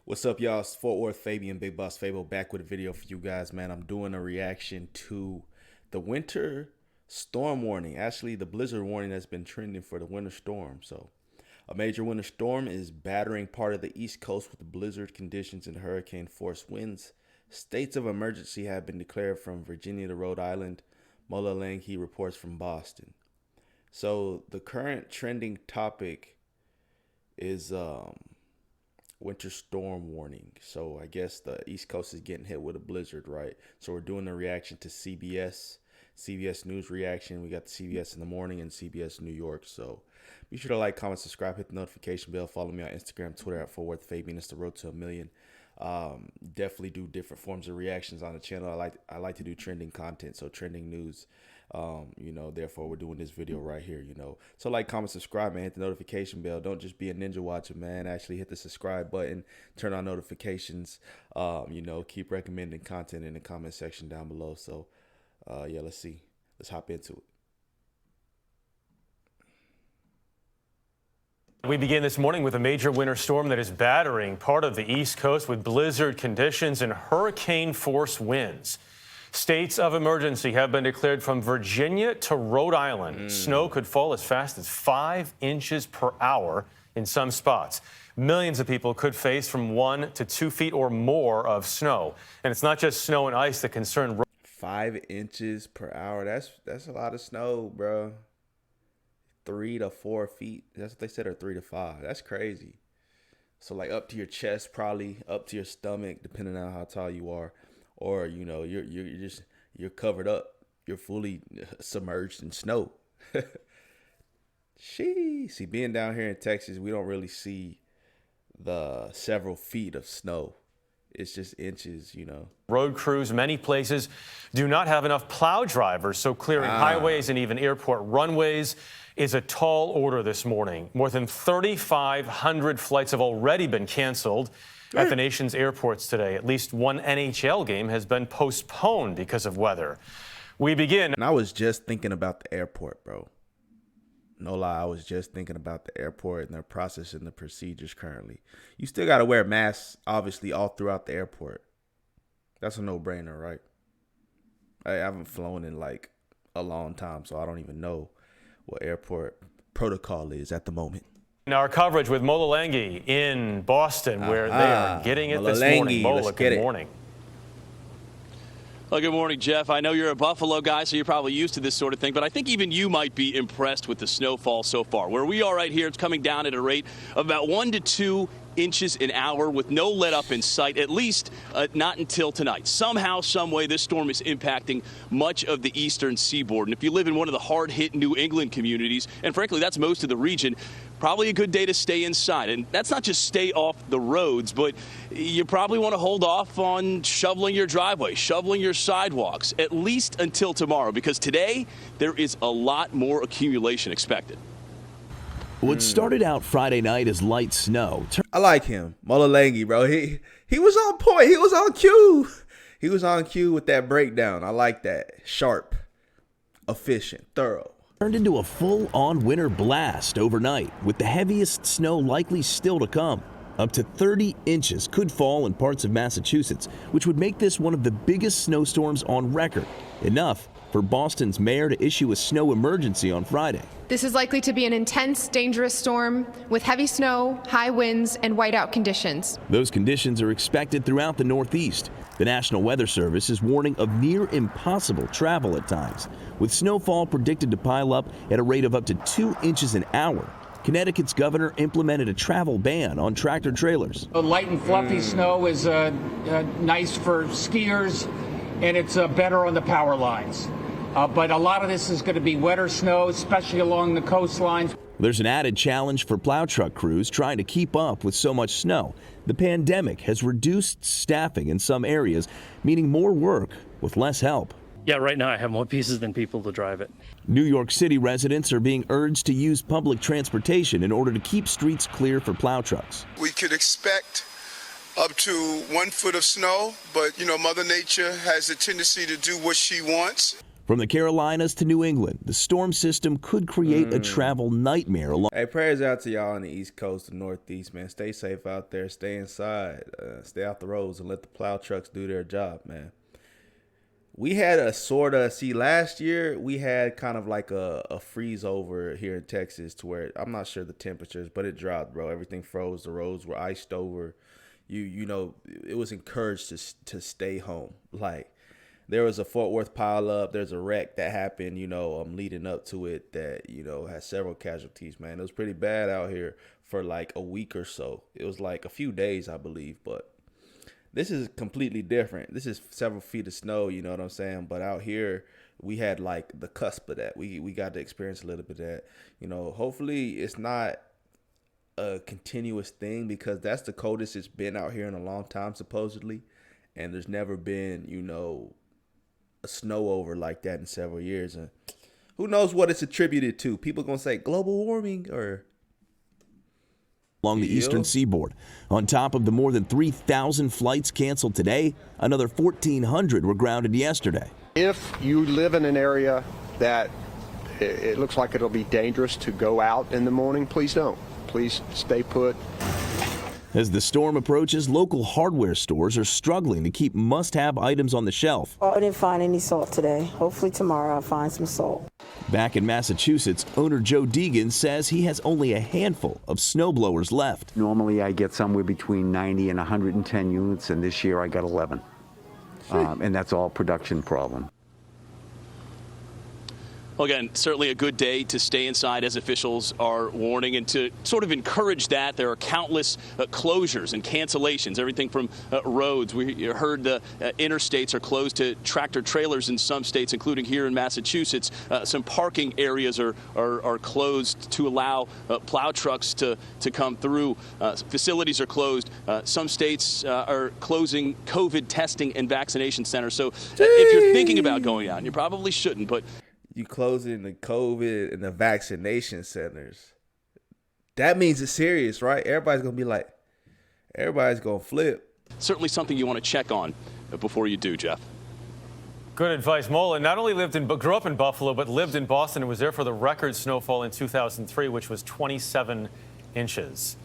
What's up, y'all? It's FortWorthFabian, Big Boss Fable, back with a video for you guys, man. I'm doing a reaction to the winter storm warning. Actually, the blizzard warning that's been trending for the winter storm. So, a major winter storm is battering part of the East Coast with blizzard conditions and hurricane force winds. States of emergency have been declared from Virginia to Rhode Island. Mola Langhi reports from Boston. So, the current trending topic is winter storm warning. So I guess the East Coast is getting hit with a blizzard, right? So we're doing a reaction to CBS News reaction. We got the CBS in the morning and CBS New York. So be sure to like, comment, subscribe, hit the notification bell. Follow me on Instagram, Twitter at FortWorthFabian. It's the road to 1 million. Definitely do different forms of reactions on the channel. I like to do trending content, so trending news. Therefore we're doing this video right here, So like, comment, subscribe, man. Hit the notification bell. Don't just be a ninja watcher, man. Actually hit the subscribe button, turn on notifications. Keep recommending content in the comment section down below. So yeah, let's hop into it. We begin this morning with a major winter storm that is battering part of the East Coast with blizzard conditions and hurricane force winds. States of emergency have been declared from Virginia to Rhode Island. Snow could fall as fast as 5 inches per hour in some spots. Millions of people could face from 1 to 2 feet or more of snow. And it's not just snow and ice that concern. 5 inches per hour. That's a lot of snow, bro. 3 to 4 feet. That's what they said, or 3 to 5. That's crazy. So like up to your chest, probably up to your stomach, depending on how tall you are. Or, you're covered up. You're fully submerged in snow. See, being down here in Texas, we don't really see the several feet of snow. It's just inches, Road crews, many places do not have enough plow drivers, so clearing highways and even airport runways is a tall order this morning. More than 3,500 flights have already been canceled at the nation's airports today. At least one NHL game has been postponed because of weather. We begin. And I was just thinking about the airport, bro. No lie, I was just thinking about the airport and their process and the procedures currently. You still got to wear masks, obviously, all throughout the airport. That's a no-brainer, right? I haven't flown in like a long time, so I don't even know what airport protocol is at the moment. Our coverage with Mola Langhi in Boston, where they are getting it this morning. Mola, good morning. Well, good morning, Jeff. I know you're a Buffalo guy, so you're probably used to this sort of thing, but I think even you might be impressed with the snowfall so far. Where we are right here, it's coming down at a rate of about 1 to 2 inches an hour with no let up in sight, at least not until tonight. Somehow, some way, this storm is impacting much of the eastern seaboard. And if you live in one of the hard-hit New England communities, and frankly, that's most of the region, probably a good day to stay inside. And that's not just stay off the roads, but you probably want to hold off on shoveling your driveway, shoveling your sidewalks, at least until tomorrow, because today there is a lot more accumulation expected. What started out Friday night as light snow. I like him, Mola Langhi, bro. He was on point. He was on cue. He was on cue with that breakdown. I like that. Sharp, efficient, thorough. Turned into a full-on winter blast overnight, with the heaviest snow likely still to come. Up to 30 inches could fall in parts of Massachusetts, which would make this one of the biggest snowstorms on record. Enough for Boston's mayor to issue a snow emergency on Friday. This is likely to be an intense, dangerous storm with heavy snow, high winds, and whiteout conditions. Those conditions are expected throughout the Northeast. The National Weather Service is warning of near impossible travel at times, with snowfall predicted to pile up at a rate of up to 2 inches an hour. Connecticut's governor implemented a travel ban on tractor trailers. Light and fluffy snow is nice for skiers, and it's better on the power lines. But a lot of this is going to be wetter snow, especially along the coastlines. There's an added challenge for plow truck crews trying to keep up with so much snow. The pandemic has reduced staffing in some areas, meaning more work with less help. Yeah, right now I have more pieces than people to drive it. New York City residents are being urged to use public transportation in order to keep streets clear for plow trucks. We could expect up to 1 foot of snow, but Mother Nature has a tendency to do what she wants. From the Carolinas to New England, the storm system could create a travel nightmare along. Hey, prayers out to y'all on the East Coast and Northeast, man. Stay safe out there. Stay inside. Stay off the roads and let the plow trucks do their job, man. We had a sort of, last year we had kind of like a freeze over here in Texas to where, I'm not sure the temperatures, but it dropped, bro. Everything froze. The roads were iced over. You know, it was encouraged to stay home. Like, there was a Fort Worth pileup. There's a wreck that happened, leading up to it that, had several casualties, man. It was pretty bad out here for like a week or so. It was like a few days, I believe, but this is completely different. This is several feet of snow, you know what I'm saying? But out here, we had like the cusp of that. We got to experience a little bit of that. Hopefully it's not a continuous thing, because that's the coldest it's been out here in a long time, supposedly. And there's never been, a snow over like that in several years. And who knows what it's attributed to? People going to say global warming or... along the eastern seaboard. On top of the more than 3,000 flights canceled today, another 1,400 were grounded yesterday. If you live in an area that it looks like it'll be dangerous to go out in the morning, please don't. Please stay put. As the storm approaches, local hardware stores are struggling to keep must-have items on the shelf. I didn't find any salt today. Hopefully tomorrow I'll find some salt. Back in Massachusetts, owner Joe Deegan says he has only a handful of snowblowers left. Normally I get somewhere between 90 and 110 units, and this year I got 11. And that's all production problem. Well, again, certainly a good day to stay inside, as officials are warning, and to sort of encourage that. There are countless closures and cancellations, everything from roads. We heard the interstates are closed to tractor trailers in some states, including here in Massachusetts. Some parking areas are closed to allow plow trucks to come through. Facilities are closed. Some states are closing COVID testing and vaccination centers. So if you're thinking about going out, and you probably shouldn't, but you closing the COVID and the vaccination centers, that means it's serious, right? Everybody's going to flip. Certainly something you want to check on before you do, Jeff. Good advice. Mola not only grew up in Buffalo, but lived in Boston and was there for the record snowfall in 2003, which was 27 inches.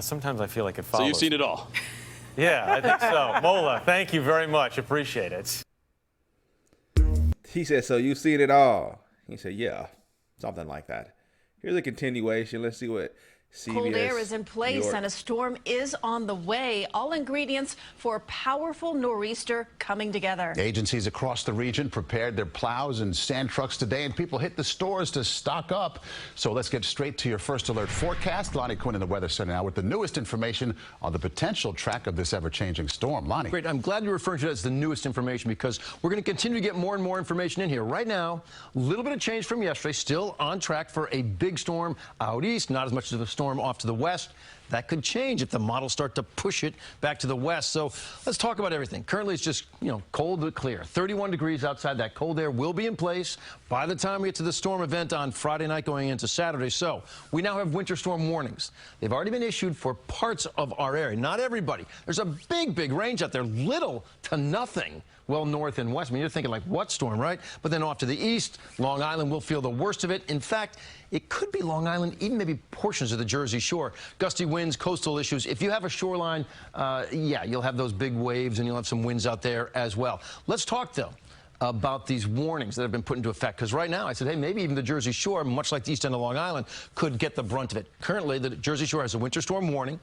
Sometimes I feel like it follows. So you've seen it all. Yeah, I think so. Mola, thank you very much. Appreciate it. He said, so you've seen it all. He said, yeah, something like that. Here's a continuation. Let's see what CBS. Cold air is in place and a storm is on the way. All ingredients for a powerful nor'easter coming together. Agencies across the region prepared their plows and sand trucks today, and people hit the stores to stock up. So let's get straight to your first alert forecast. Lonnie Quinn in the Weather Center now with the newest information on the potential track of this ever-changing storm. Lonnie. Great. I'm glad you're referring to that as the newest information, because we're going to continue to get more and more information in here. Right now, a little bit of change from yesterday. Still on track for a big storm out east. Not as much of a storm off to the west. That could change if the models start to push it back to the west. So let's talk about everything. Currently, it's just, cold but clear. 31 degrees outside. That cold air will be in place by the time we get to the storm event on Friday night going into Saturday. So we now have winter storm warnings. They've already been issued for parts of our area. Not everybody. There's a big, big range out there. Little to nothing. Well, north and west. I mean, you're thinking like, what storm, right? But then off to the east, Long Island will feel the worst of it. In fact, it could be Long Island, even maybe portions of the Jersey Shore. Gusty winds, coastal issues. If you have a shoreline, yeah, you'll have those big waves and you'll have some winds out there as well. Let's talk, though, about these warnings that have been put into effect. Because right now, I said, hey, maybe even the Jersey Shore, much like the east end of Long Island, could get the brunt of it. Currently, the Jersey Shore has a winter storm warning.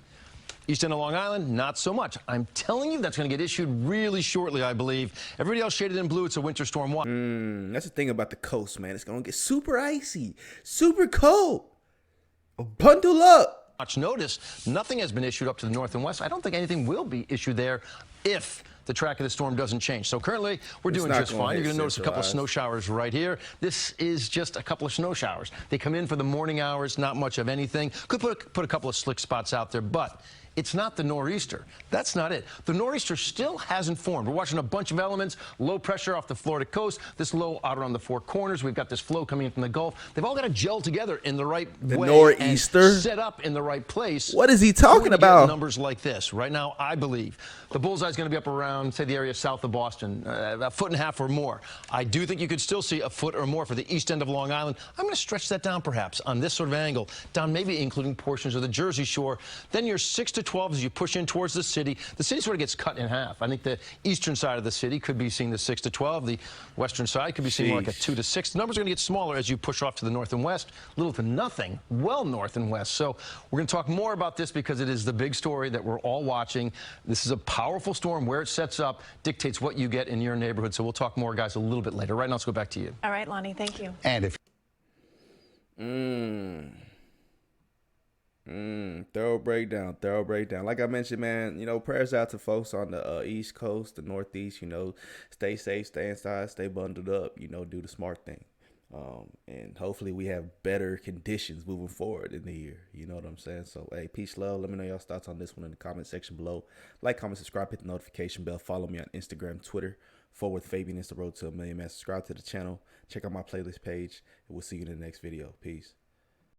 East end of Long Island, not so much. I'm telling you, that's going to get issued really shortly, I believe. Everybody else shaded in blue, it's a winter storm warning. That's the thing about the coast, man. It's going to get super icy, super cold. Bundle up. Much notice, nothing has been issued up to the north and west. I don't think anything will be issued there if the track of the storm doesn't change. So currently, we're doing just fine. You're going to notice a couple of snow showers right here. This is just a couple of snow showers. They come in for the morning hours, not much of anything. Could put a couple of slick spots out there, but It's not the nor'easter. That's not it. The nor'easter still hasn't formed. We're watching a bunch of elements, low pressure off the Florida coast, this low out around the Four Corners. We've got this flow coming in from the Gulf. They've all got to gel together in the right way. The nor'easter? And set up in the right place. What is he talking about? Numbers like this. Right now, I believe the bullseye is going to be up around, say, the area south of Boston, a foot and a half or more. I do think you could still see a foot or more for the east end of Long Island. I'm going to stretch that down, perhaps, on this sort of angle, down maybe including portions of the Jersey Shore. Then you're 6 to 12 as you push in towards the city. The city sort of gets cut in half. I think the eastern side of the city could be seeing the 6 to 12. The western side could be seeing more like a 2 to 6. The numbers are going to get smaller as you push off to the north and west, little to nothing, well north and west. So we're going to talk more about this because it is the big story that we're all watching. This is a powerful storm. Where it sets up dictates what you get in your neighborhood. So we'll talk more, guys, a little bit later. Right now, let's go back to you. All right, Lonnie, thank you. And if Thorough breakdown. Like I mentioned, man, you know, prayers out to folks on the East Coast, the Northeast. You know, stay safe, stay inside, stay bundled up. You know, do the smart thing, and hopefully we have better conditions moving forward in the year. You know what I'm saying? So, hey, peace, love. Let me know y'all's thoughts on this one in the comment section below. Like, comment, subscribe, hit the notification bell. Follow me on Instagram, Twitter. FortWorthFabian is the road to 1 million, man. Subscribe to the channel. Check out my playlist page, and we'll see you in the next video. Peace.